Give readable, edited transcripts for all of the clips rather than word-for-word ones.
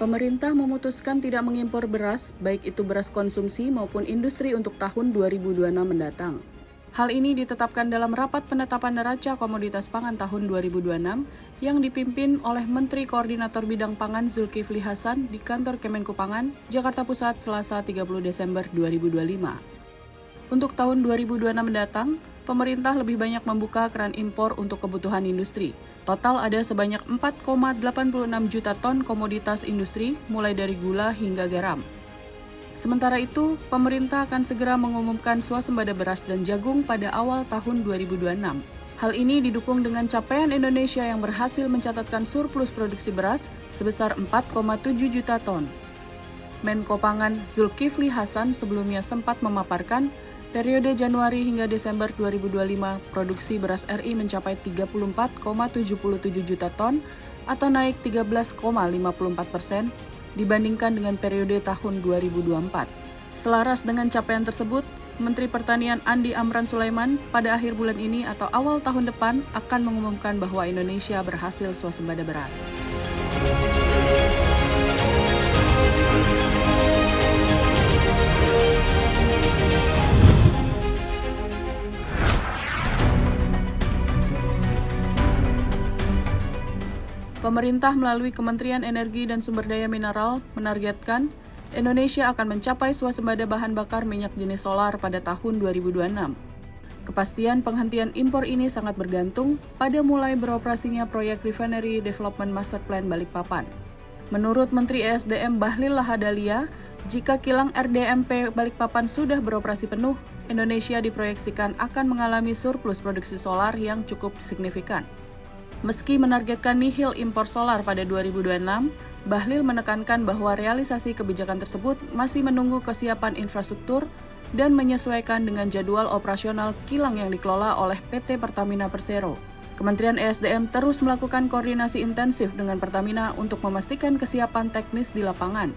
Pemerintah memutuskan tidak mengimpor beras, baik itu beras konsumsi maupun industri untuk tahun 2026 mendatang. Hal ini ditetapkan dalam Rapat Penetapan Neraca Komoditas Pangan tahun 2026 yang dipimpin oleh Menteri Koordinator Bidang Pangan Zulkifli Hasan di kantor Kemenkopangan, Jakarta Pusat, Selasa 30 Desember 2025. Untuk tahun 2026 mendatang, pemerintah lebih banyak membuka keran impor untuk kebutuhan industri. Total ada sebanyak 4,86 juta ton komoditas industri, mulai dari gula hingga garam. Sementara itu, pemerintah akan segera mengumumkan swasembada beras dan jagung pada awal tahun 2026. Hal ini didukung dengan capaian Indonesia yang berhasil mencatatkan surplus produksi beras sebesar 4,7 juta ton. Menko Pangan Zulkifli Hasan sebelumnya sempat memaparkan, periode Januari hingga Desember 2025, produksi beras RI mencapai 34,77 juta ton atau naik 13,54% dibandingkan dengan periode tahun 2024. Selaras dengan capaian tersebut, Menteri Pertanian Andi Amran Sulaiman pada akhir bulan ini atau awal tahun depan akan mengumumkan bahwa Indonesia berhasil swasembada beras. Pemerintah melalui Kementerian Energi dan Sumber Daya Mineral menargetkan Indonesia akan mencapai swasembada bahan bakar minyak jenis solar pada tahun 2026. Kepastian penghentian impor ini sangat bergantung pada mulai beroperasinya proyek Refinery Development Master Plan Balikpapan. Menurut Menteri ESDM Bahlil Lahadalia, jika kilang RDMP Balikpapan sudah beroperasi penuh, Indonesia diproyeksikan akan mengalami surplus produksi solar yang cukup signifikan. Meski menargetkan nihil impor solar pada 2026, Bahlil menekankan bahwa realisasi kebijakan tersebut masih menunggu kesiapan infrastruktur dan menyesuaikan dengan jadwal operasional kilang yang dikelola oleh PT Pertamina Persero. Kementerian ESDM terus melakukan koordinasi intensif dengan Pertamina untuk memastikan kesiapan teknis di lapangan.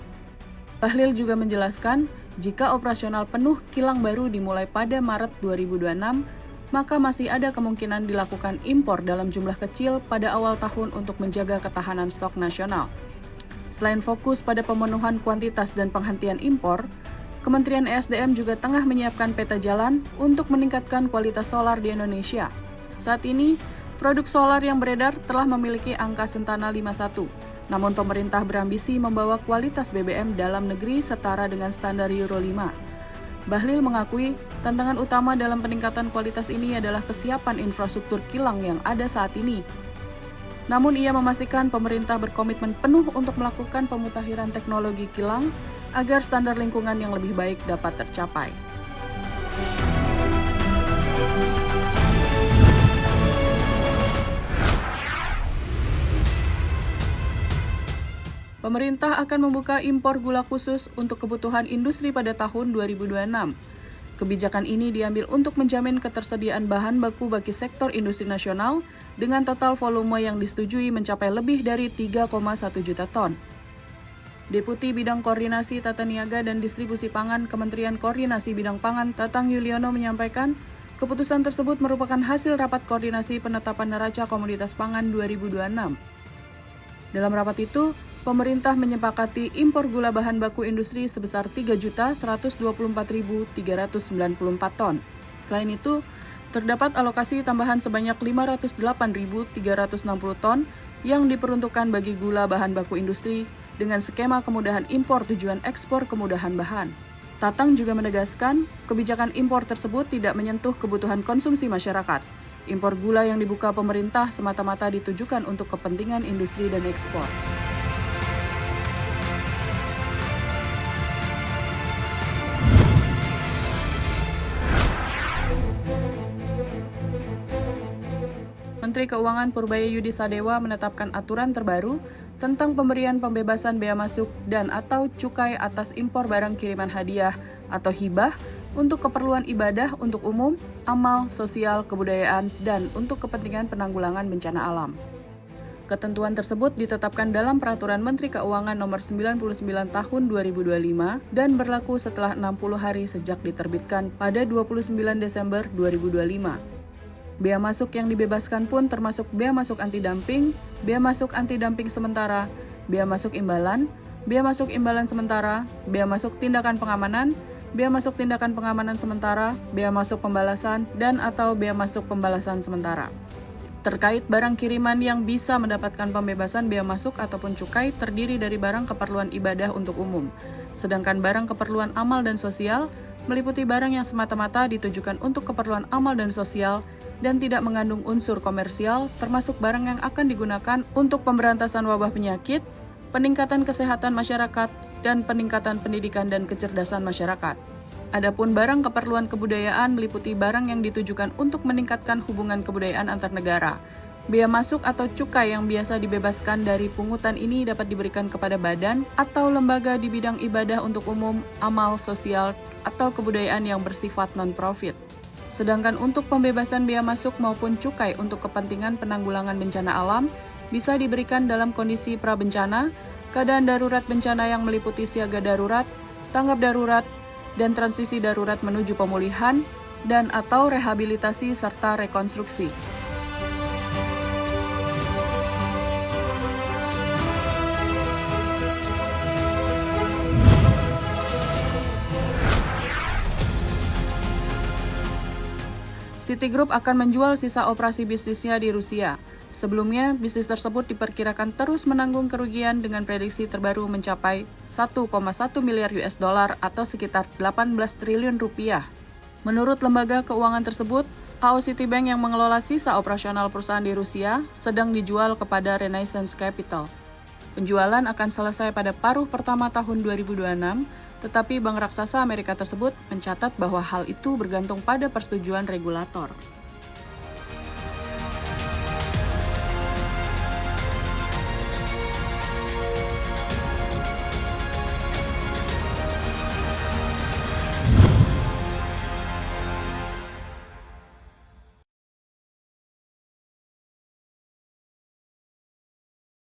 Bahlil juga menjelaskan, jika operasional penuh kilang baru dimulai pada Maret 2026, maka masih ada kemungkinan dilakukan impor dalam jumlah kecil pada awal tahun untuk menjaga ketahanan stok nasional. Selain fokus pada pemenuhan kuantitas dan penghentian impor, Kementerian ESDM juga tengah menyiapkan peta jalan untuk meningkatkan kualitas solar di Indonesia. Saat ini, produk solar yang beredar telah memiliki angka Sentana 51, namun pemerintah berambisi membawa kualitas BBM dalam negeri setara dengan standar Euro 5. Bahlil mengakui tantangan utama dalam peningkatan kualitas ini adalah kesiapan infrastruktur kilang yang ada saat ini. Namun ia memastikan pemerintah berkomitmen penuh untuk melakukan pemutahiran teknologi kilang agar standar lingkungan yang lebih baik dapat tercapai. Pemerintah akan membuka impor gula khusus untuk kebutuhan industri pada tahun 2026. Kebijakan ini diambil untuk menjamin ketersediaan bahan baku bagi sektor industri nasional dengan total volume yang disetujui mencapai lebih dari 3,1 juta ton. Deputi Bidang Koordinasi Tata Niaga dan Distribusi Pangan Kementerian Koordinasi Bidang Pangan Tatang Yuliono menyampaikan, keputusan tersebut merupakan hasil rapat koordinasi penetapan neraca komoditas pangan 2026. Dalam rapat itu, pemerintah menyepakati impor gula bahan baku industri sebesar 3.124.394 ton. Selain itu, terdapat alokasi tambahan sebanyak 508.360 ton yang diperuntukkan bagi gula bahan baku industri dengan skema kemudahan impor tujuan ekspor kemudahan bahan. Tatang juga menegaskan, kebijakan impor tersebut tidak menyentuh kebutuhan konsumsi masyarakat. Impor gula yang dibuka pemerintah semata-mata ditujukan untuk kepentingan industri dan ekspor. Menteri Keuangan Purbaya Yudi Sadewa menetapkan aturan terbaru tentang pemberian pembebasan bea masuk dan atau cukai atas impor barang kiriman hadiah atau hibah untuk keperluan ibadah untuk umum, amal, sosial, kebudayaan, dan untuk kepentingan penanggulangan bencana alam. Ketentuan tersebut ditetapkan dalam Peraturan Menteri Keuangan Nomor 99 Tahun 2025 dan berlaku setelah 60 hari sejak diterbitkan pada 29 Desember 2025. Bea masuk yang dibebaskan pun termasuk bea masuk anti-dumping, bea masuk anti-dumping sementara, bea masuk imbalan, bea masuk imbalan sementara, bea masuk tindakan pengamanan, bea masuk tindakan pengamanan sementara, bea masuk pembalasan, dan atau bea masuk pembalasan sementara. Terkait barang kiriman yang bisa mendapatkan pembebasan bea masuk ataupun cukai terdiri dari barang keperluan ibadah untuk umum. Sedangkan barang keperluan amal dan sosial meliputi barang yang semata-mata ditujukan untuk keperluan amal dan sosial dan tidak mengandung unsur komersial, termasuk barang yang akan digunakan untuk pemberantasan wabah penyakit, peningkatan kesehatan masyarakat, dan peningkatan pendidikan dan kecerdasan masyarakat. Adapun barang keperluan kebudayaan meliputi barang yang ditujukan untuk meningkatkan hubungan kebudayaan antar negara. Bea masuk atau cukai yang biasa dibebaskan dari pungutan ini dapat diberikan kepada badan atau lembaga di bidang ibadah untuk umum, amal, sosial, atau kebudayaan yang bersifat non-profit. Sedangkan untuk pembebasan bea masuk maupun cukai untuk kepentingan penanggulangan bencana alam bisa diberikan dalam kondisi prabencana, keadaan darurat bencana yang meliputi siaga darurat, tanggap darurat, dan transisi darurat menuju pemulihan dan atau rehabilitasi serta rekonstruksi. Citigroup akan menjual sisa operasi bisnisnya di Rusia. Sebelumnya, bisnis tersebut diperkirakan terus menanggung kerugian dengan prediksi terbaru mencapai 1,1 miliar US dollar atau sekitar 18 triliun rupiah. Menurut lembaga keuangan tersebut, AO Citibank yang mengelola sisa operasional perusahaan di Rusia sedang dijual kepada Renaissance Capital. Penjualan akan selesai pada paruh pertama tahun 2026, tetapi bank raksasa Amerika tersebut mencatat bahwa hal itu bergantung pada persetujuan regulator.